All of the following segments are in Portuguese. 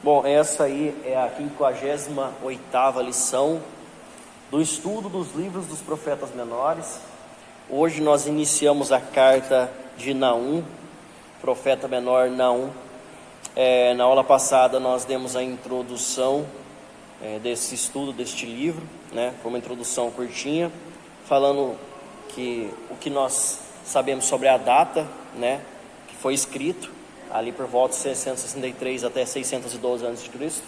Bom, essa aí é a 58ª lição do estudo dos livros dos profetas menores. Hoje nós iniciamos a carta de Naum, profeta menor Naum. Na aula passada nós demos a introdução desse estudo, deste livro, né? Foi uma introdução curtinha, falando o que nós sabemos sobre a data, né? Que foi escrito ali por volta de 663 até 612 a.C.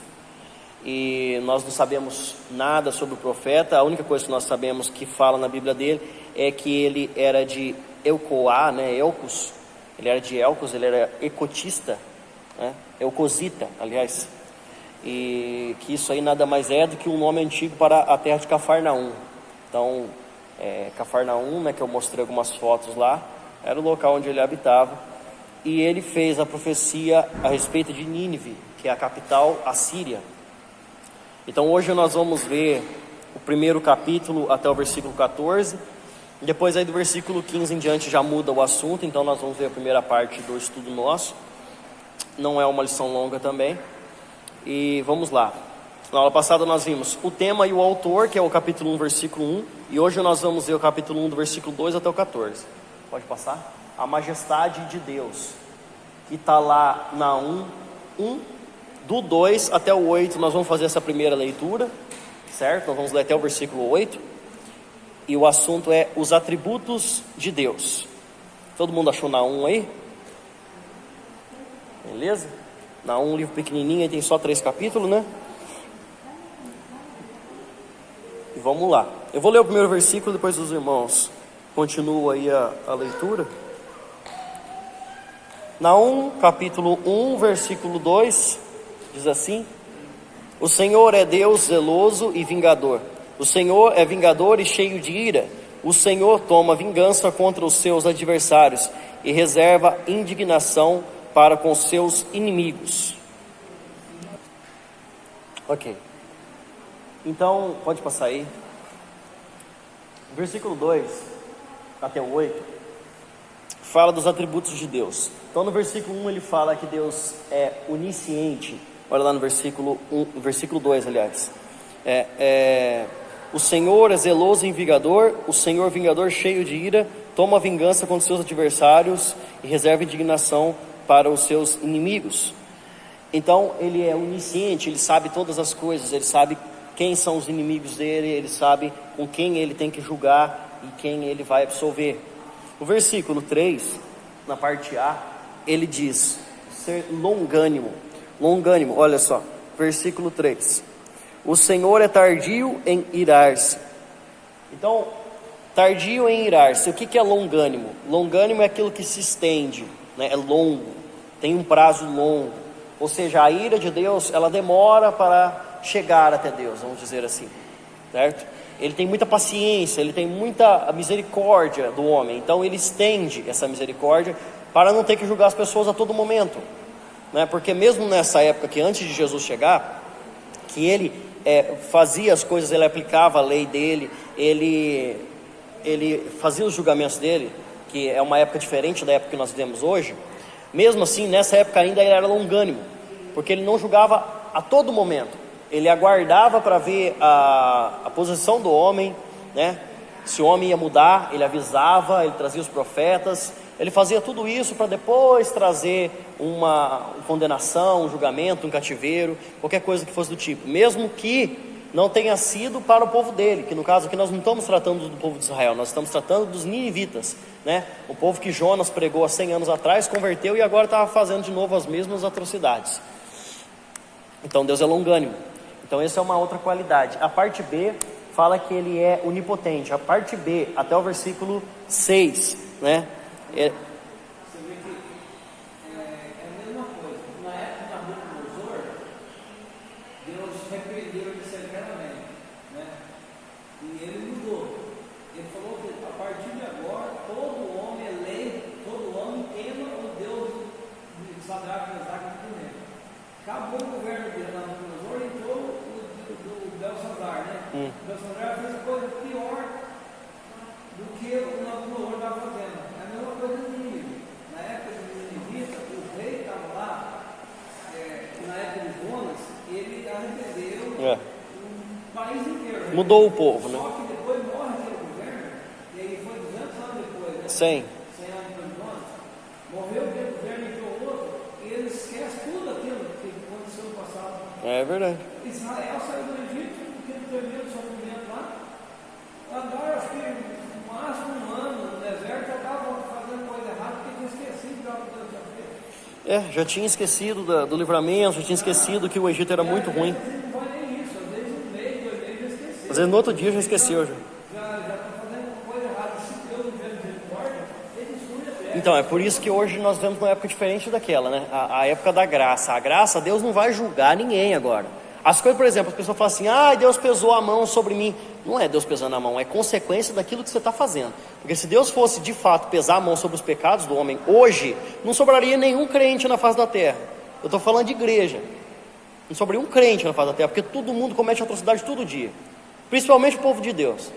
E nós não sabemos nada sobre o profeta. A única coisa que nós sabemos que fala na Bíblia dele é que ele era de Elcoá, né? Elcos. Ele era de Elcos, ele era ecotista, né? Eucosita, aliás. E que isso aí nada mais é do que um nome antigo para a terra de Cafarnaum. Então, Cafarnaum, né, que eu mostrei algumas fotos lá, era o local onde ele habitava. E ele fez a profecia a respeito de Nínive, que é a capital assíria. Então hoje nós vamos ver o primeiro capítulo até o versículo 14. Depois aí do versículo 15 em diante já muda o assunto. Então nós vamos ver a primeira parte do estudo nosso. Não é uma lição longa também. E vamos lá. Na aula passada nós vimos o tema e o autor, que é o capítulo 1, versículo 1. E hoje nós vamos ver o capítulo 1 do versículo 2 até o 14. Pode passar? A majestade de Deus, que está lá na 1, do 2 até o 8, nós vamos fazer essa primeira leitura, certo? Nós vamos ler até o versículo 8, e o assunto é os atributos de Deus. Todo mundo achou na 1 aí? Beleza? Na 1, livro pequenininho, aí tem só 3 capítulos, né? E vamos lá. Eu vou ler o primeiro versículo, depois os irmãos continuam aí a leitura. Naum, capítulo 1, versículo 2, diz assim: O Senhor é Deus zeloso e vingador. O Senhor é vingador e cheio de ira. O Senhor toma vingança contra os seus adversários e reserva indignação para com seus inimigos. Ok. Então, pode passar aí. Versículo 2 até o 8 fala dos atributos de Deus. Então no versículo 1 ele fala que Deus é onisciente. Olha lá no versículo 1, versículo 2, aliás. O Senhor é zeloso e vingador. O Senhor vingador cheio de ira, toma vingança contra os seus adversários e reserva indignação para os seus inimigos. Então ele é onisciente, ele sabe todas as coisas, ele sabe quem são os inimigos dele, ele sabe com quem ele tem que julgar e quem ele vai absolver. O versículo 3, na parte A, ele diz ser longânimo. Longânimo, olha só, versículo 3. O Senhor é tardio em irar-se. Então, tardio em irar-se. O que é longânimo? Longânimo é aquilo que se estende, né? É longo, tem um prazo longo. Ou seja, a ira de Deus, ela demora para chegar até Deus, vamos dizer assim, certo? Ele tem muita paciência, ele tem muita misericórdia do homem. Então ele estende essa misericórdia para não ter que julgar as pessoas a todo momento, né? Porque mesmo nessa época que antes de Jesus chegar, que ele fazia as coisas, ele aplicava a lei dele, ele fazia os julgamentos dele, que é uma época diferente da época que nós vivemos hoje. Mesmo assim, nessa época ainda ele era longânimo, porque ele não julgava a todo momento. Ele aguardava para ver a posição do homem, né? Se o homem ia mudar, ele avisava, ele trazia os profetas. Ele fazia tudo isso para depois trazer uma condenação, um julgamento, um cativeiro, qualquer coisa que fosse do tipo. Mesmo que não tenha sido para o povo dele, que no caso aqui nós não estamos tratando do povo de Israel, nós estamos tratando dos ninivitas, né? O povo que Jonas pregou há 100 anos atrás, converteu e agora estava fazendo de novo as mesmas atrocidades. Então Deus é longânimo. Então essa é uma outra qualidade. A parte B fala que ele é onipotente. A parte B, até o versículo 6, né? Você vê que é a mesma coisa. Na época da Nabucodonosor, Deus repreendeu ele severamente, né? E ele mudou. Ele falou que a partir de agora, todo homem é lei, todo homem tema o Deus de Sadraque, Mesaque e Abednego. Acabou o governo dele na Nabucodonosor, entrou o Belsazar, né? O Belsazar fez coisa pior do que o Nabucodonosor estava fazendo. É a mesma coisa do Nínive. Na época do Nínive, o rei estava lá, o na época de Jonas, ele arrependeu o país inteiro. Né? Mudou o povo, né? Só que depois morre aquele governo, e aí foi 200 anos depois, né? 100. 100 anos depois de Jonas. Morreu aquele governo e entrou outro, e ele esquece tudo aquilo que aconteceu no passado. É verdade. Israel saiu do Egito, porque ele terminou o sofrimento lá. Agora, acho que no máximo um ano no deserto, já estava fazendo coisa errada, porque tinha esquecido de algo que Deus tinha feito. Já tinha esquecido do livramento, já tinha esquecido que o Egito era muito ruim. Às vezes não vai nem isso, às vezes um mês, 2 meses já esqueceu. Às vezes no outro dia já esqueceu. Já. Já está fazendo coisa errada. Se Deus não tiver misericórdia, ele destrui a terra. Então, é por isso que hoje nós vemos uma época diferente daquela, né? A época da graça. A graça, Deus não vai julgar ninguém agora. As coisas, por exemplo, as pessoas falam assim, Deus pesou a mão sobre mim. Não é Deus pesando a mão, é consequência daquilo que você está fazendo. Porque se Deus fosse de fato pesar a mão sobre os pecados do homem, hoje não sobraria nenhum crente na face da terra. Eu estou falando de igreja. Não sobraria um crente na face da terra, porque todo mundo comete atrocidade todo dia. Principalmente o povo de Deus,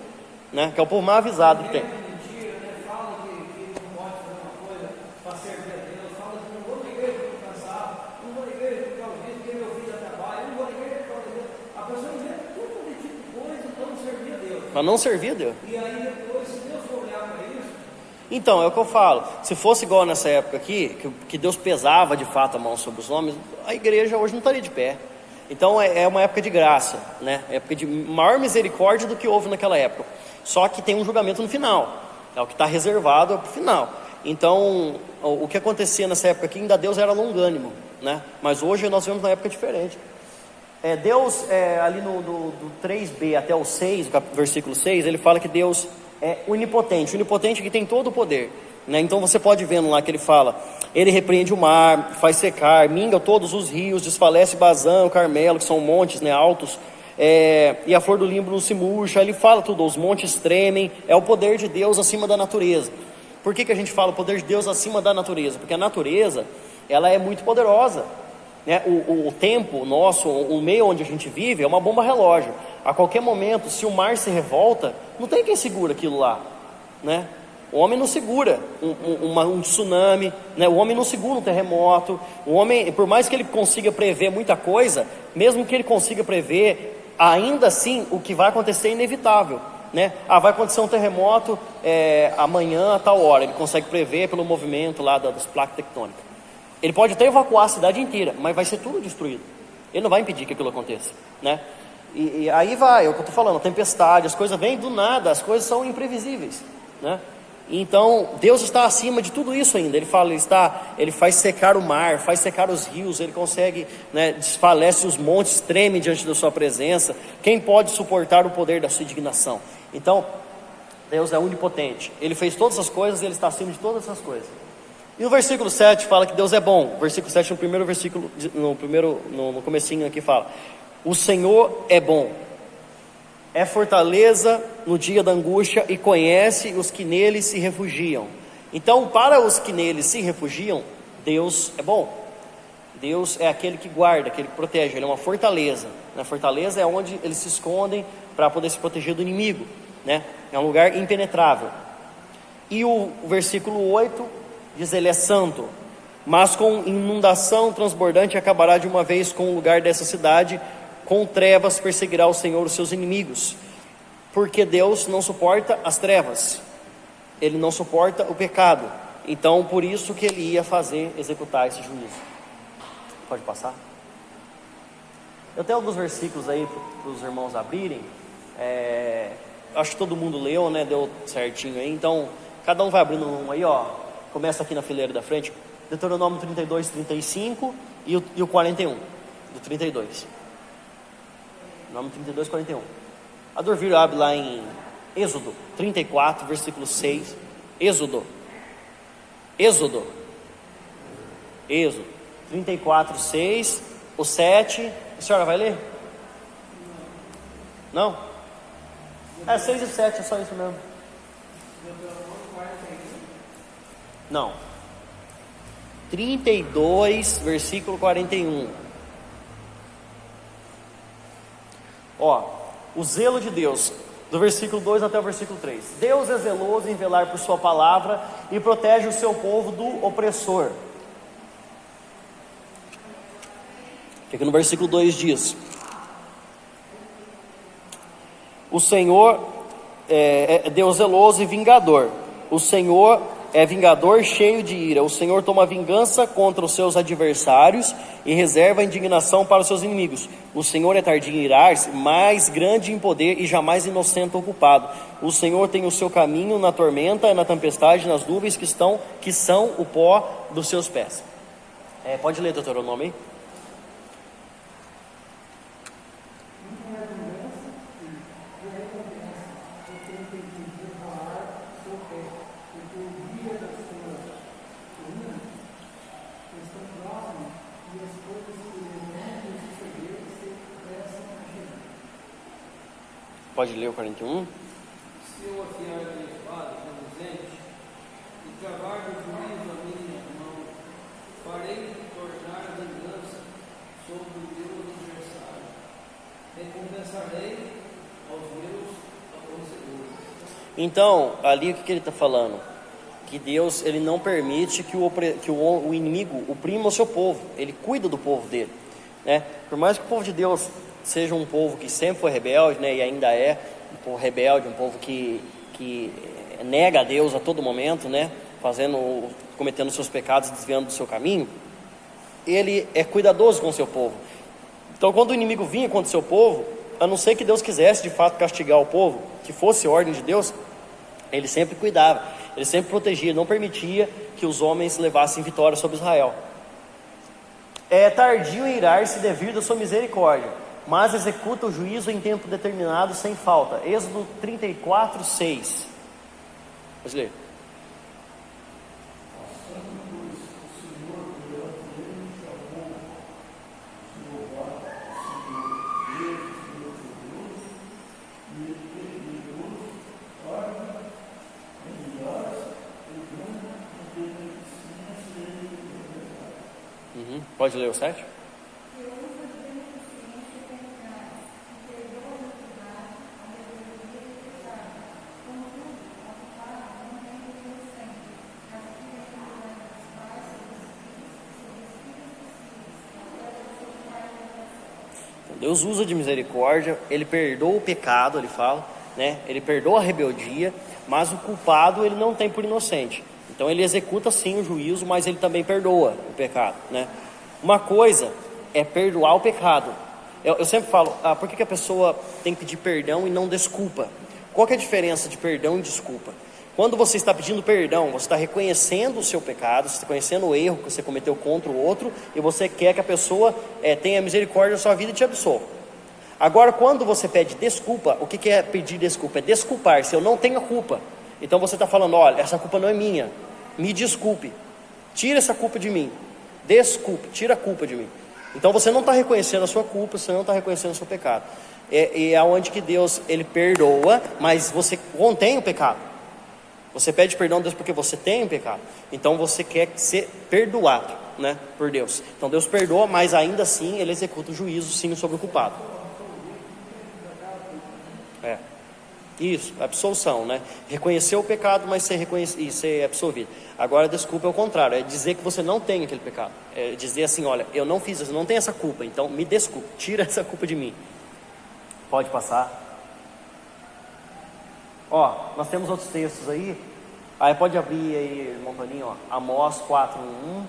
né? Que é o povo mais avisado que tem. Mentira, né? Fala que não pode fazer uma coisa para servir a Deus. Fala que não vou na igreja porque estou cansado. Não vou na igreja porque eu vi que meu filho já trabalha. Não vou na igreja porque eu... A pessoa inventa todo tipo de coisa para não servir a Deus. Para não servir a Deus. E aí depois, se Deus for olhar para isso... Então, é o que eu falo. Se fosse igual nessa época aqui, que Deus pesava de fato a mão sobre os homens, a igreja hoje não estaria de pé. Então é uma época de graça, né? Época de maior misericórdia do que houve naquela época. Só que tem um julgamento no final. É o que está reservado para o final. Então, o que acontecia nessa época aqui, ainda Deus era longânimo, né? Mas hoje nós vemos uma época diferente. Deus, ali do 3b até o 6, versículo 6, ele fala que Deus é onipotente. Onipotente que tem todo o poder, né? Então você pode ver lá que ele fala, ele repreende o mar, faz secar, minga todos os rios, desfalece Bazã, o Carmelo, que são montes, né, altos, e a flor do Líbano se murcha. Ele fala tudo, os montes tremem. É o poder de Deus acima da natureza. Por que a gente fala o poder de Deus acima da natureza? Porque a natureza, ela é muito poderosa, né? O tempo nosso, o meio onde a gente vive é uma bomba relógio. A qualquer momento, se o mar se revolta, não tem quem segura aquilo lá, né? O homem não segura um tsunami, né? O homem não segura um terremoto. O homem, por mais que ele consiga prever muita coisa, mesmo que ele consiga prever, ainda assim o que vai acontecer é inevitável, né? Vai acontecer um terremoto amanhã a tal hora. Ele consegue prever pelo movimento lá das placas tectônicas. Ele pode até evacuar a cidade inteira, mas vai ser tudo destruído. Ele não vai impedir que aquilo aconteça, né? E aí vai, é o que eu estou falando, tempestade, as coisas vêm do nada, as coisas são imprevisíveis, né? Então Deus está acima de tudo isso ainda. Ele fala, ele faz secar o mar, faz secar os rios, ele consegue, né, desfalece os montes, treme diante da sua presença. Quem pode suportar o poder da sua indignação? Então Deus é onipotente, ele fez todas as coisas e ele está acima de todas essas coisas. E no versículo 7 fala que Deus é bom. Versículo 7 no primeiro versículo, no comecinho aqui fala, o Senhor é bom, é fortaleza no dia da angústia e conhece os que nele se refugiam. Então, para os que nele se refugiam, Deus é bom. Deus é aquele que guarda, aquele que protege. Ele é uma fortaleza. A fortaleza é onde eles se escondem para poder se proteger do inimigo, né? É um lugar impenetrável. E o versículo 8 diz, ele é santo, mas com inundação transbordante acabará de uma vez com o lugar dessa cidade. Com trevas perseguirá o Senhor os seus inimigos, porque Deus não suporta as trevas, ele não suporta o pecado. Então por isso que ele ia executar esse juízo. Pode passar? Eu tenho alguns versículos aí para os irmãos abrirem. Acho que todo mundo leu, né? Deu certinho aí. Então cada um vai abrindo um aí, ó. Começa aqui na fileira da frente, Deuteronômio 32, 35 e o 41 do 32. Nome 32, 41. A Dorvir abre lá em Êxodo 34, versículo 6. Êxodo 34, 6. O 7. A senhora vai ler? Não? 6 e 7, é só isso mesmo. Não. 32, versículo 41. O zelo de Deus, do versículo 2 até o versículo 3. Deus é zeloso em velar por sua palavra e protege o seu povo do opressor. que aqui no versículo 2 diz: o Senhor é Deus zeloso e vingador. O Senhor é vingador cheio de ira. O Senhor toma vingança contra os seus adversários e reserva a indignação para os seus inimigos. O Senhor é tardio em irar-se, mais grande em poder e jamais inocente ou culpado. O Senhor tem o seu caminho na tormenta, na tempestade, nas nuvens que são o pó dos seus pés. Pode ler Deuteronômio aí? Pode ler o 41. Se eu afiar a minha espada reluzente e travar do juízo a minha mão, farei tornar a vingança sobre o meu adversário. Recompensarei aos meus aborrecedores. Então, ali o que ele está falando? Que Deus, ele não permite que o inimigo oprima o seu povo. Ele cuida do povo dele, né? Por mais que o povo de Deus seja um povo que sempre foi rebelde, né, e ainda é um povo rebelde, um povo que nega a Deus a todo momento, né, cometendo seus pecados, desviando do seu caminho, ele é cuidadoso com o seu povo. Então, quando o inimigo vinha contra o seu povo, a não ser que Deus quisesse de fato castigar o povo, que fosse ordem de Deus, ele sempre cuidava, ele sempre protegia, não permitia que os homens levassem vitória sobre Israel. É tardio em irar-se devido à sua misericórdia, mas executa o juízo em tempo determinado sem falta. Êxodo 34, 6. Pode ler. Pode ler o 7? Deus usa de misericórdia, ele perdoa o pecado, ele fala, né? Ele perdoa a rebeldia, mas o culpado ele não tem por inocente. Então ele executa sim o juízo, mas ele também perdoa o pecado, né? Uma coisa é perdoar o pecado. Eu sempre falo, por que a pessoa tem que pedir perdão e não desculpa? Qual que é a diferença de perdão e desculpa? Quando você está pedindo perdão, você está reconhecendo o seu pecado, você está reconhecendo o erro que você cometeu contra o outro, e você quer que a pessoa tenha misericórdia da sua vida e te absolva. Agora, quando você pede desculpa, o que é pedir desculpa? É desculpar-se, eu não tenho a culpa. Então você está falando, olha, essa culpa não é minha, me desculpe, tira essa culpa de mim, desculpe, tira a culpa de mim. Então você não está reconhecendo a sua culpa, você não está reconhecendo o seu pecado. E é onde que Deus, ele perdoa, mas você contém o pecado. Você pede perdão a Deus porque você tem um pecado. Então você quer ser perdoado, né, por Deus. Então Deus perdoa, mas ainda assim ele executa o juízo sim sobre o culpado. Isso, absolução, né? Reconhecer o pecado, mas ser absolvido. Agora desculpa é o contrário, é dizer que você não tem aquele pecado. É dizer assim, olha, eu não fiz isso, eu não tenho essa culpa, então me desculpe, tira essa culpa de mim. Pode passar. Ó, nós temos outros textos aí. Aí pode abrir aí, irmão Toninho, ó. Amós 4:1,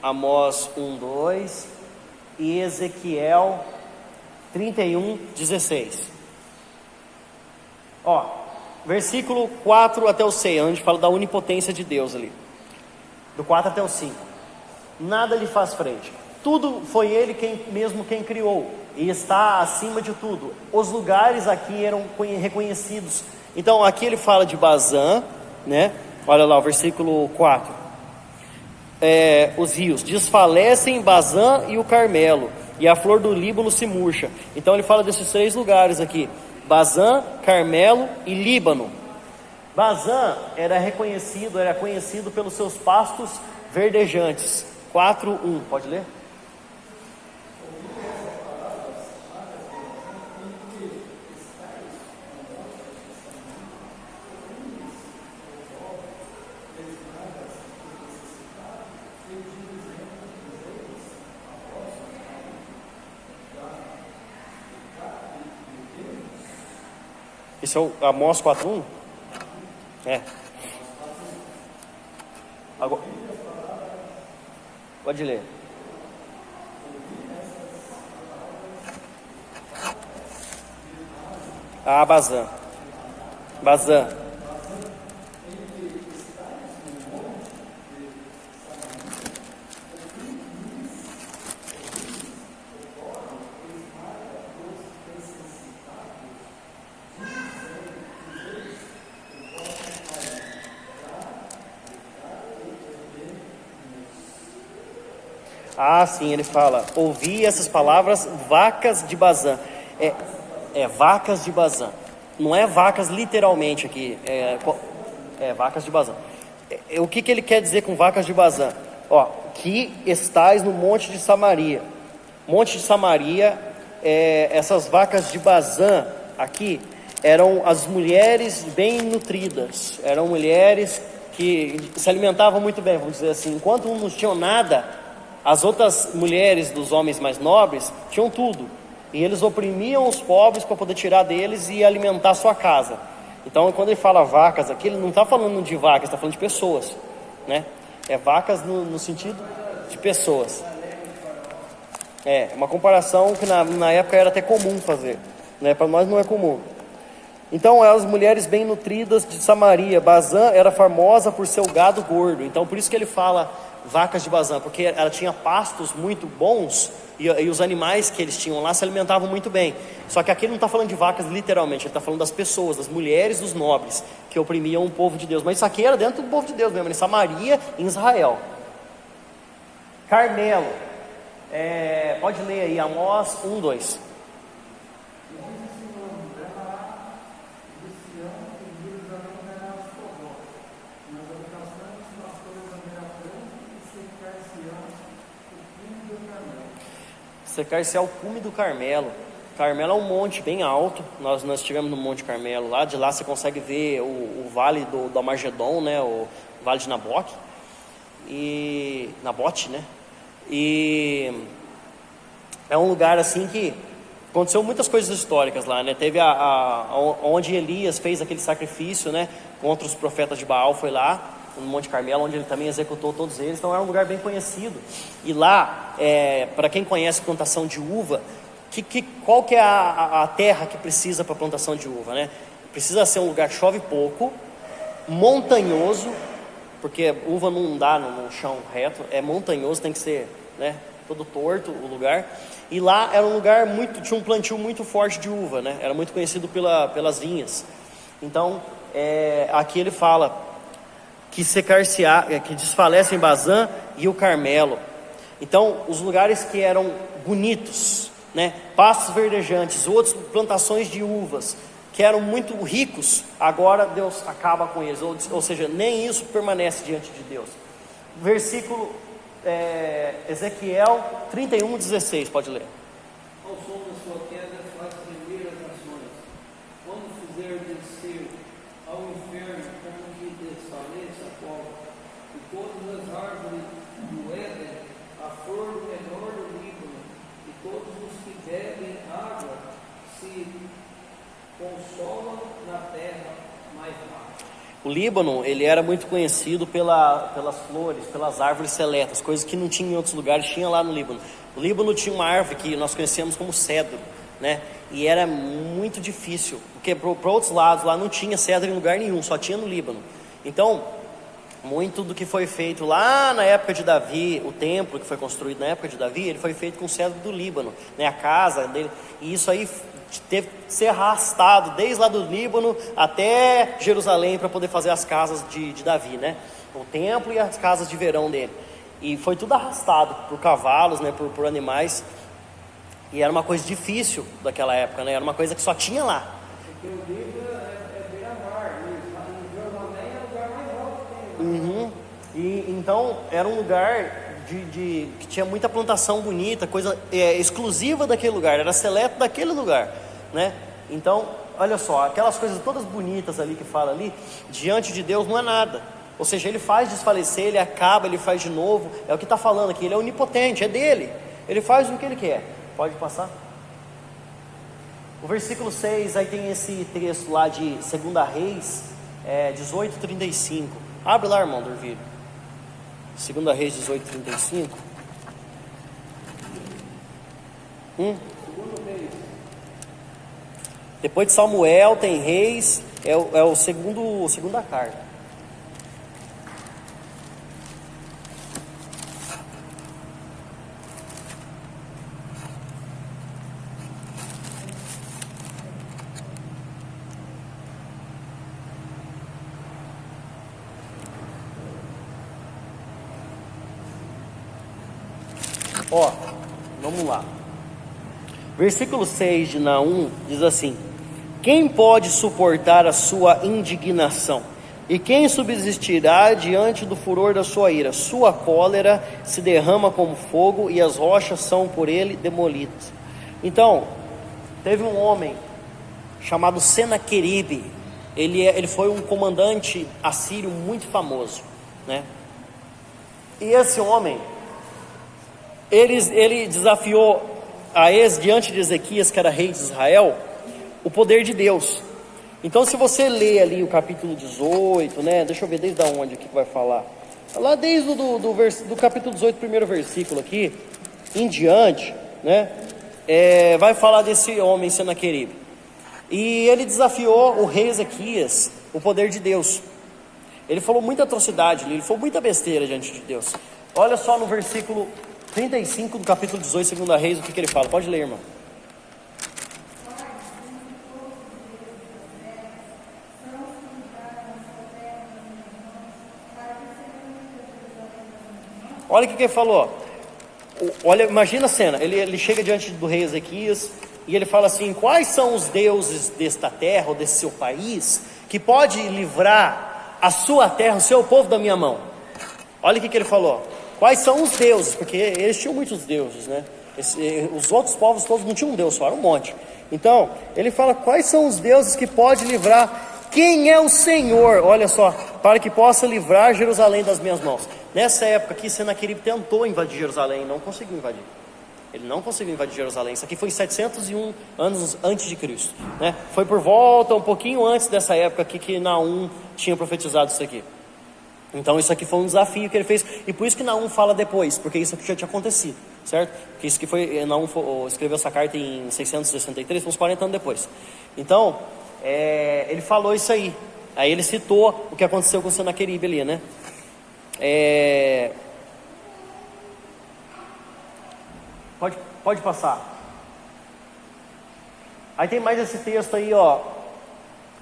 Amós 1:2 e Ezequiel 31:16. Ó, versículo 4 até o 6, onde fala da onipotência de Deus ali. Do 4 até o 5. Nada lhe faz frente. Tudo foi ele quem criou. E está acima de tudo. Os lugares aqui eram reconhecidos. Então aqui ele fala de Bazã, né? Olha lá o versículo 4. Os rios desfalecem Bazã e o Carmelo, e a flor do Líbano se murcha. Então ele fala desses 3 lugares aqui: Bazã, Carmelo e Líbano. Bazã era conhecido pelos seus pastos verdejantes. 4:1, pode ler? Esse é o Amós 4:1? É. Agora, pode ler. Bazã. Bazã. Sim, ele fala: ouvi essas palavras, vacas de Bazã. Vacas de Bazã. Não é vacas literalmente aqui. Vacas de Bazã. O que ele quer dizer com vacas de Bazã? Que estais no monte de Samaria. Monte de Samaria, essas vacas de Bazã aqui eram as mulheres bem nutridas. Eram mulheres que se alimentavam muito bem, vamos dizer assim. Enquanto uns não tinham nada, as outras mulheres dos homens mais nobres tinham tudo. E eles oprimiam os pobres para poder tirar deles e alimentar a sua casa. Então, quando ele fala vacas aqui, ele não está falando de vacas, está falando de pessoas, né? Vacas no sentido de pessoas. Uma comparação que na época era até comum fazer, né? Para nós não é comum. Então, as mulheres bem nutridas de Samaria. Bazã era famosa por seu gado gordo. Então, por isso que ele fala vacas de Bazã, porque ela tinha pastos muito bons e os animais que eles tinham lá se alimentavam muito bem. Só que aqui ele não está falando de vacas literalmente, ele está falando das pessoas, das mulheres, dos nobres que oprimiam o povo de Deus. Mas isso aqui era dentro do povo de Deus mesmo, em Samaria, em Israel. Carmelo, pode ler aí Amós 1:2. Secar-se-á o cume do Carmelo. Carmelo é um monte bem alto. Nós estivemos no Monte Carmelo lá. De lá você consegue ver o vale do Armagedon, né? O vale de Nabote, né? E é um lugar assim que aconteceu muitas coisas históricas lá, né? Teve onde Elias fez aquele sacrifício, né? Contra os profetas de Baal, foi lá no Monte Carmelo, onde ele também executou todos eles. Então é um lugar bem conhecido. E lá, para quem conhece plantação de uva, qual que é a terra que precisa para plantação de uva, né? Precisa ser um lugar que chove pouco, montanhoso, porque uva não dá no chão reto, é montanhoso, tem que ser, né, todo torto o lugar. E lá era um lugar tinha um plantio muito forte de uva, né? Era muito conhecido pelas vinhas. Então, aqui ele fala que secar-se-á, que desfalecem Bazã e o Carmelo. Então, os lugares que eram bonitos, né, pastos verdejantes, outras plantações de uvas, que eram muito ricos, agora Deus acaba com eles, ou seja, nem isso permanece diante de Deus. Versículo Ezequiel 31:16, pode ler. Ao som da sua queda faz tremer as nações. Quando fizer descer ao inferno, como que desfaleça a cova, e todas as árvores do Éden, a flor menor do Líbano, e todos os que bebem água se consolam na terra mais baixa. O Líbano, ele era muito conhecido pelas flores, pelas árvores seletas, coisas que não tinha em outros lugares, tinha lá no Líbano. O Líbano tinha uma árvore que nós conhecemos como cedro, né? E era muito difícil, porque para outros lados lá não tinha cedro em lugar nenhum, só tinha no Líbano. Então, muito do que foi feito lá na época de Davi, o templo que foi construído na época de Davi, ele foi feito com cedro do Líbano, né? A casa dele, e isso aí teve que ser arrastado desde lá do Líbano até Jerusalém para poder fazer as casas de Davi, né? O templo e as casas de verão dele. E foi tudo arrastado por cavalos, né? Por animais. E era uma coisa difícil daquela época, né? Era uma coisa que só tinha lá. Porque o Líbano é beira-mar, e Jerusalém é o lugar mais alto que tem. Uhum. E então era um lugar que tinha muita plantação bonita, coisa exclusiva daquele lugar, era seleto daquele lugar, né? Então, olha só, aquelas coisas todas bonitas ali que fala ali, diante de Deus não é nada. Ou seja, ele faz desfalecer, ele acaba, ele faz de novo. É o que está falando aqui, ele é onipotente, é dele. Ele faz o que ele quer. Pode passar? O versículo 6, aí tem esse texto lá de 2 Reis, 18:35. Abre lá, irmão Dorvilho. 2 Reis 18:35. Depois de Samuel tem Reis, é o segunda carta. Ó, vamos lá. Versículo 6 de Naum diz assim: quem pode suportar a sua indignação? E quem subsistirá diante do furor da sua ira? Sua cólera se derrama como fogo e as rochas são por ele demolidas. Então, teve um homem chamado Senaqueribe. Ele foi um comandante assírio muito famoso, né? E esse homem, ele desafiou diante de Ezequias, que era rei de Israel, o poder de Deus. Então, se você ler ali o capítulo 18, né? Deixa eu ver desde onde aqui que vai falar. Lá desde do capítulo 18, primeiro versículo aqui, em diante, né? Vai falar desse homem Senaqueribe. E ele desafiou o rei Ezequias, o poder de Deus. Ele falou muita atrocidade ali, ele falou muita besteira diante de Deus. Olha só no versículo 35 do capítulo 18, 2 Reis, o que ele fala. Pode ler, irmão. Olha o que ele falou. Olha, imagina a cena. Ele chega diante do rei Ezequias e ele fala assim: quais são os deuses desta terra ou desse seu país que pode livrar a sua terra, o seu povo da minha mão? Olha o que ele falou. Quais são os deuses? Porque eles tinham muitos deuses, né? Os outros povos todos não tinham um deus só, era um monte. Então, ele fala: quais são os deuses que pode livrar? Quem é o Senhor? Olha só, para que possa livrar Jerusalém das minhas mãos. Nessa época aqui, Senaqueribe tentou invadir Jerusalém, não conseguiu invadir. Ele não conseguiu invadir Jerusalém. Isso aqui foi em 701 anos antes de Cristo, né? Foi por volta, um pouquinho antes dessa época aqui, que Naum tinha profetizado isso aqui. Então isso aqui foi um desafio que ele fez, e por isso que Naum fala depois, porque isso aqui já tinha acontecido, certo? Porque isso que foi, Naum escreveu essa carta em 663, uns 40 anos depois. Então, ele falou isso aí. Aí ele citou o que aconteceu com o Senaqueribe ali, né? Pode passar. Aí tem mais esse texto aí, ó.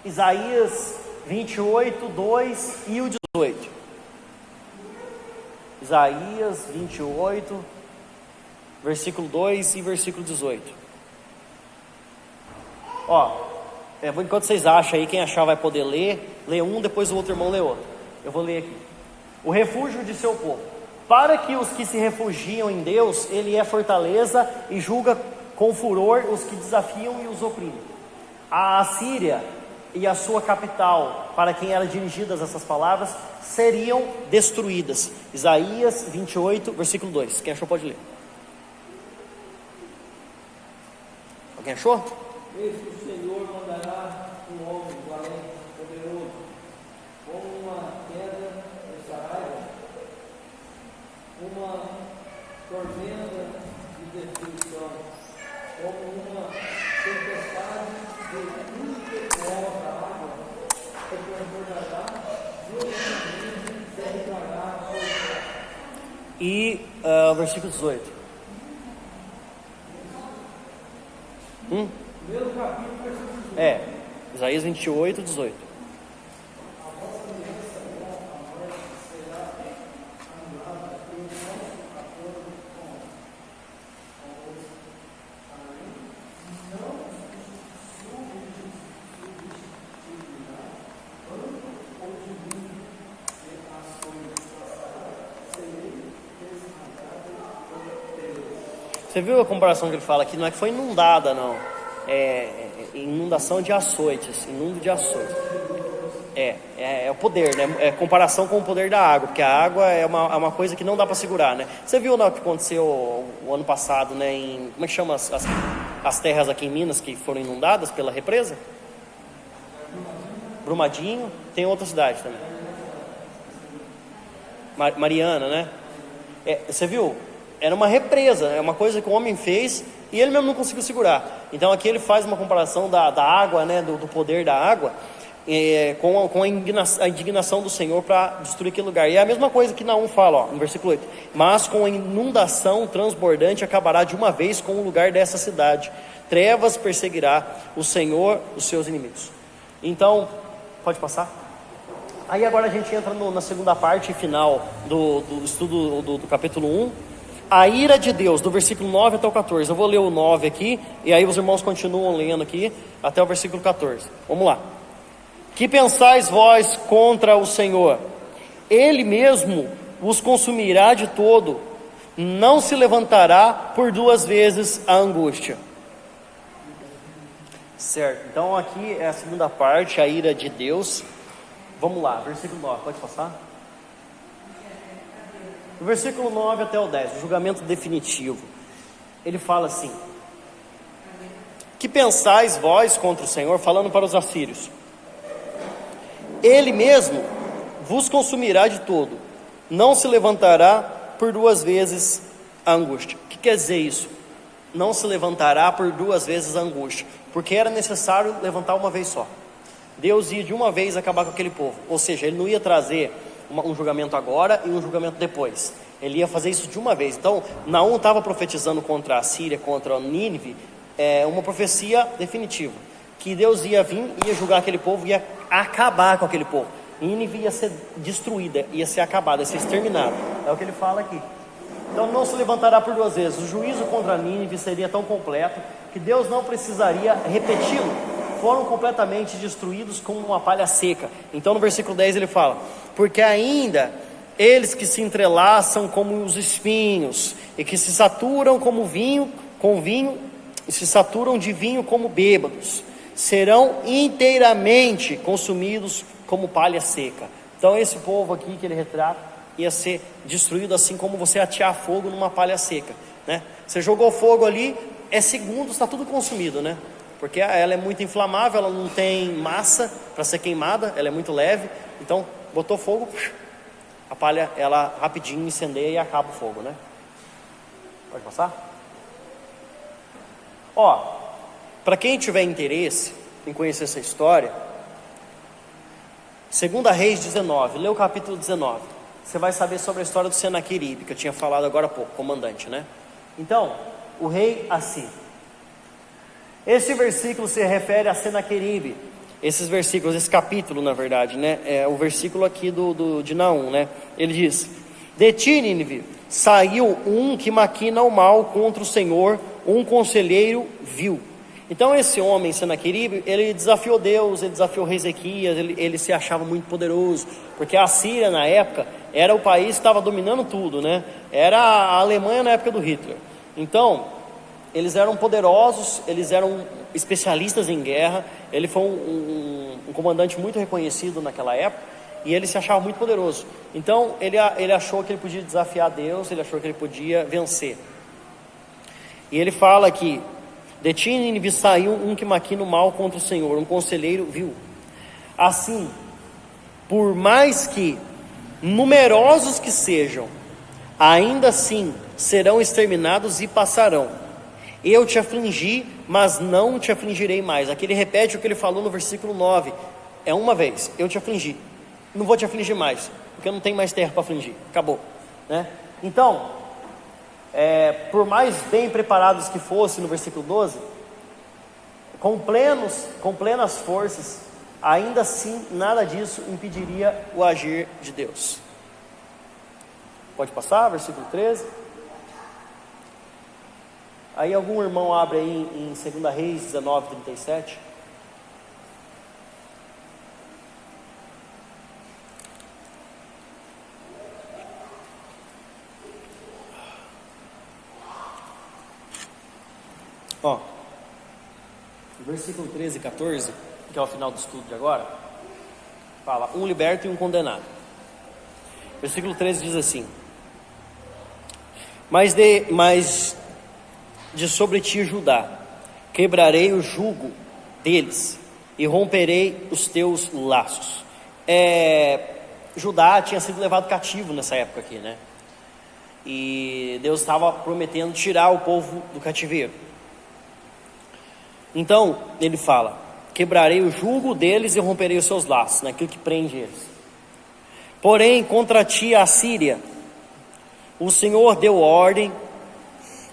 Isaías 28, 2 e o 18. Isaías 28, versículo 2 e versículo 18. Ó, enquanto vocês acham aí, quem achar vai poder ler. Lê um, depois o outro irmão lê outro. Eu vou ler aqui. O refúgio de seu povo. Para que os que se refugiam em Deus, Ele é fortaleza e julga com furor os que desafiam e os oprimem. A Assíria e a sua capital, para quem eram dirigidas essas palavras, seriam destruídas. Isaías 28, versículo 2. Quem achou pode ler. Alguém achou? Eis que o Senhor mandará um homem valente, poderoso, como uma queda de Saraiva, uma tormenta de destruição, como uma tempestade de impetuosa água, que transbordará violentamente e derribará a força. E versículo 18. Primeiro capítulo, versículo 18. Isaías 28, 18. Você viu a comparação que ele fala aqui? Não é que foi inundada, não. Inundação de açoites, inundo de açoites. É o poder, né? É comparação com o poder da água, porque a água é uma coisa que não dá para segurar, né? Você viu, né, o que aconteceu o ano passado, né? Como é que chama as terras aqui em Minas que foram inundadas pela represa? Brumadinho, tem outra cidade também. Mariana, né? Você viu? Era uma represa, é uma coisa que o homem fez e ele mesmo não conseguiu segurar. Então aqui ele faz uma comparação da água, né? Do poder da água, com a indignação do Senhor para destruir aquele lugar. E é a mesma coisa que Naum fala, ó, no versículo 8: mas com a inundação transbordante acabará de uma vez com o lugar dessa cidade, trevas perseguirá o Senhor os seus inimigos. Então, pode passar? Aí agora a gente entra na segunda parte final do estudo do capítulo 1, a ira de Deus, do versículo 9 até o 14. Eu vou ler o 9 aqui, e aí os irmãos continuam lendo aqui, até o versículo 14. Vamos lá. Que pensais vós contra o Senhor? Ele mesmo vos consumirá de todo, não se levantará por duas vezes a angústia. Certo, então aqui é a segunda parte, a ira de Deus. Vamos lá, versículo 9, pode passar? Do versículo 9 até o 10, o julgamento definitivo. Ele fala assim: que pensais vós contra o Senhor, falando para os assírios? Ele mesmo vos consumirá de todo, não se levantará por duas vezes a angústia. O que quer dizer isso? Não se levantará por duas vezes a angústia, porque era necessário levantar uma vez só. Deus ia de uma vez acabar com aquele povo, ou seja, ele não ia trazer um julgamento agora e um julgamento depois, ele ia fazer isso de uma vez. Então Naum estava profetizando contra a Síria, contra Nínive, uma profecia definitiva, que Deus ia vir, ia julgar aquele povo, ia acabar com aquele povo. Nínive ia ser destruída, ia ser acabada, ia ser exterminada. É o que ele fala aqui. Então não se levantará por duas vezes. O juízo contra Nínive seria tão completo que Deus não precisaria repeti-lo. Foram completamente destruídos como uma palha seca. Então no versículo 10 ele fala: porque ainda eles que se entrelaçam como os espinhos, e que se saturam com vinho, e se saturam de vinho como bêbados, serão inteiramente consumidos como palha seca. Então esse povo aqui que ele retrata ia ser destruído assim como você atear fogo numa palha seca, né? Você jogou fogo ali, segundos, está tudo consumido, né? Porque ela é muito inflamável, ela não tem massa para ser queimada, ela é muito leve. Então botou fogo, a palha ela rapidinho incendeia e acaba o fogo, né? Pode passar? Ó, para quem tiver interesse em conhecer essa história, 2 Reis 19, lê o capítulo 19. Você vai saber sobre a história do Senaqueribe, que eu tinha falado agora há pouco, comandante, né? Então, o rei Assírio. Esse versículo se refere a Senaqueribe. Esses versículos, esse capítulo, na verdade, né? É o versículo aqui de Naum, né? Ele diz: de ti, Nínive, saiu um que maquina o mal contra o Senhor, um conselheiro vil. Então esse homem, Senaqueribe, ele desafiou Deus, ele desafiou o rei Ezequias, ele se achava muito poderoso, porque a Síria na época era o país que estava dominando tudo, né? Era a Alemanha na época do Hitler. Então eles eram poderosos, eles eram especialistas em guerra. Ele foi um comandante muito reconhecido naquela época, e ele se achava muito poderoso. Então ele achou que ele podia desafiar Deus, ele achou que ele podia vencer. E ele fala aqui: de ti, Nínive, saiu um que maquina o mal contra o Senhor, um conselheiro vil. Assim, por mais que numerosos que sejam, ainda assim serão exterminados e passarão. Eu te afligi, mas não te afligirei mais. Aqui ele repete o que ele falou no versículo 9. É uma vez: eu te afligi, não vou te afligir mais, porque eu não tenho mais terra para afligir, acabou, né? Então, por mais bem preparados que fossem, no versículo 12, com plenas forças, ainda assim nada disso impediria o agir de Deus. Pode passar, versículo 13. Aí algum irmão abre aí em 2 Reis 19, 37. Ó, versículo 13 e 14, que é o final do estudo de agora, fala: um liberto e um condenado. Versículo 13 diz assim: mas de sobre ti, Judá, quebrarei o jugo deles e romperei os teus laços. Judá tinha sido levado cativo nessa época aqui, né? E Deus estava prometendo tirar o povo do cativeiro. Então ele fala: quebrarei o jugo deles e romperei os seus laços, naquilo que prende eles. Porém, contra ti, a Síria, o Senhor deu ordem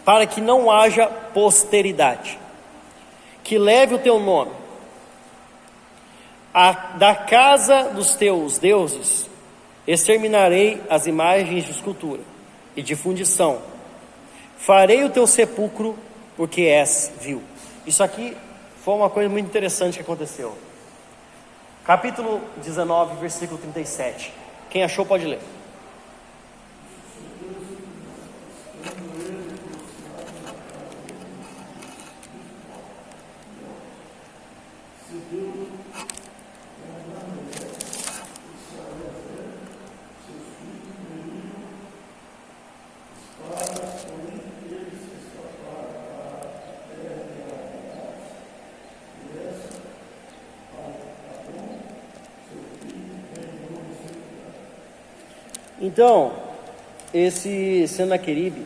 para que não haja posteridade que leve o teu nome. Da casa dos teus deuses exterminarei as imagens de escultura e de fundição. Farei o teu sepulcro, porque és vil. Isso aqui foi uma coisa muito interessante que aconteceu. Capítulo 19, versículo 37. Quem achou pode ler. Então, esse Senaqueribe,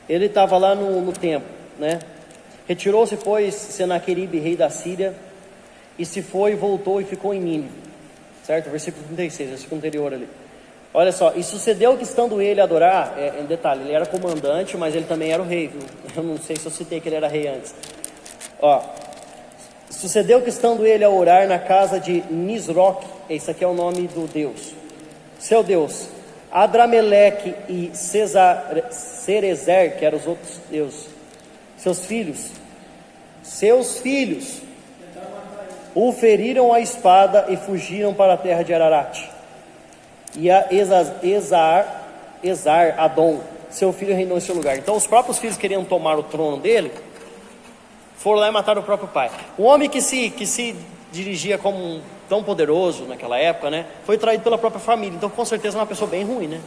ele estava lá no templo, né? Retirou-se, pois, Senaqueribe, rei da Síria, e se foi, voltou e ficou em Nínive, certo? Versículo 36, versículo anterior ali. Olha só, e sucedeu que estando ele a adorar, em detalhe, ele era comandante, mas ele também era o rei, viu? Eu não sei se eu citei que ele era rei antes. Sucedeu que estando ele a orar na casa de Nisroque, esse aqui é o nome do Deus, seu Deus, Adrameleque e Cerezer, que eram os outros deuses, seus filhos, o feriram a espada e fugiram para a terra de Ararat. E a Esar Adom, seu filho, reinou em seu lugar. Então os próprios filhos queriam tomar o trono dele, foram lá e mataram o próprio pai. Um homem que se dirigia como tão poderoso naquela época, né, foi traído pela própria família. Então com certeza uma pessoa bem ruim, né?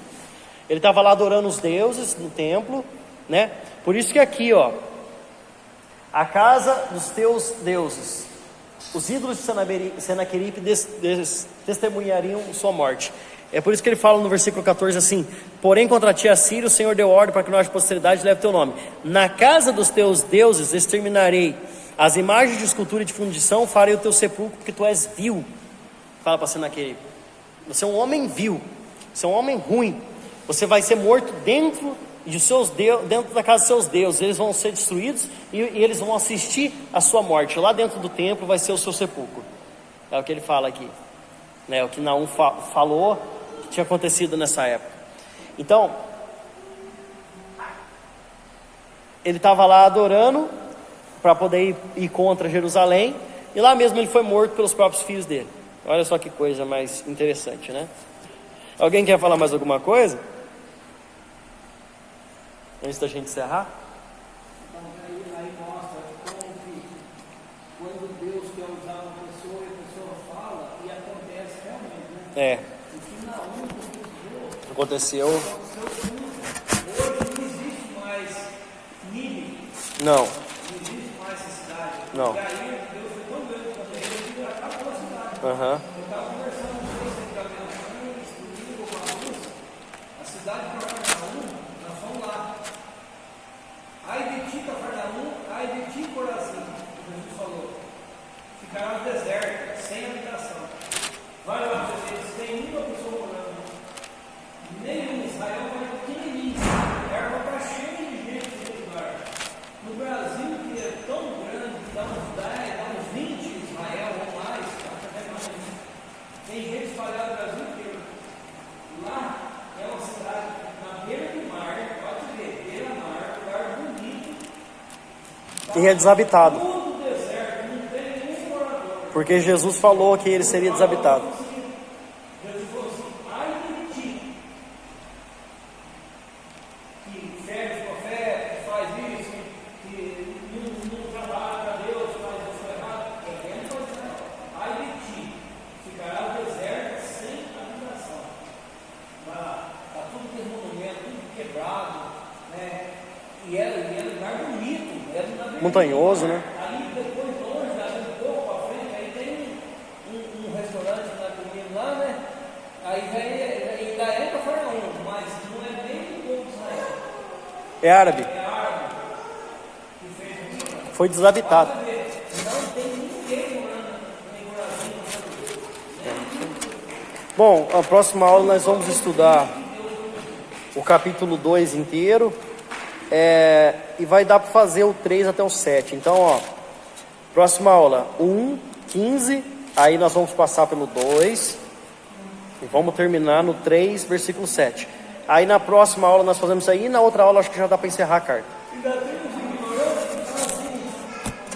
Ele estava lá adorando os deuses no templo, né? Por isso que aqui, a casa dos teus deuses, os ídolos de Senaqueribe testemunhariam sua morte. É por isso que ele fala no versículo 14 assim: porém contra ti, a Síria, o Senhor deu ordem para que não haja posteridade, leve teu nome. Na casa dos teus deuses exterminarei as imagens de escultura e de fundição, farei o teu sepulcro, porque tu és vil. Fala para Senaqueribe: você é um homem vil, você é um homem ruim, você vai ser morto dentro da casa dos seus deuses. Eles vão ser destruídos e eles vão assistir a sua morte. Lá dentro do templo vai ser o seu sepulcro. É o que ele fala aqui, né? O que Naum falou que tinha acontecido nessa época. Então, ele estava lá adorando para poder ir contra Jerusalém, e lá mesmo ele foi morto pelos próprios filhos dele. Olha só que coisa mais interessante, né? Alguém quer falar mais alguma coisa? Antes da gente encerrar? Então aí mostra como que quando Deus quer usar uma pessoa e a pessoa fala e acontece realmente, né? O que Naum Aconteceu. hoje não existe mais Nínive, Não. não existe mais essa cidade. Não. E aí Deus foi tão grande quando ele acabou a cidade. Aham. Eu estava conversando com vocês, você está vendo domingo com a luz, a cidade de Cafarnaum, nós fomos lá. Ai de ti, Cafarnaum, ai de ti, Corazim, Jesus falou, ficará no deserto, sem habitação. Vai lá, vocês tem uma pessoa morando. Nem Israel vai pequenininho, a erva está cheia de gente nesse lugar. No Brasil, que é tão grande, dá uns 10, dá uns 20 Israel ou mais, até mais. Tem gente espalhada no Brasil inteiro. Lá é uma cidade na beira do mar, pode ver, beira-mar, lugar bonito. E é desabitado, Todo deserto, não tem nenhum morador. porque Jesus falou que ele seria desabitado. Jesus falou assim: ai de ti, que serve os profetas, faz isso, que não trabalha para Deus, faz isso errado. Ele falou assim: ai de ti, ficará o deserto sem habitação. Está tudo desmonumento, tudo quebrado, né? E era um lugar bonito, era na montanhoso, né? Ali depois, longe, ali um pouco para frente, aí tem um restaurante que nós comemos lá, né? Aí ainda é Cafarnaum, mas não é nem do povo de Israel. É árabe. É árabe que fez o restaurante. Foi desabitado. Não tem ninguém morando em Brasil. Bom, a próxima aula nós vamos estudar o capítulo 2 inteiro. E vai dar para fazer o 3 até o 7. Então, ó, próxima aula 1, 15. Aí nós vamos passar pelo 2 e vamos terminar no 3, versículo 7. Aí na próxima aula nós fazemos isso aí. E na outra aula acho que já dá para encerrar a carta. Ainda tem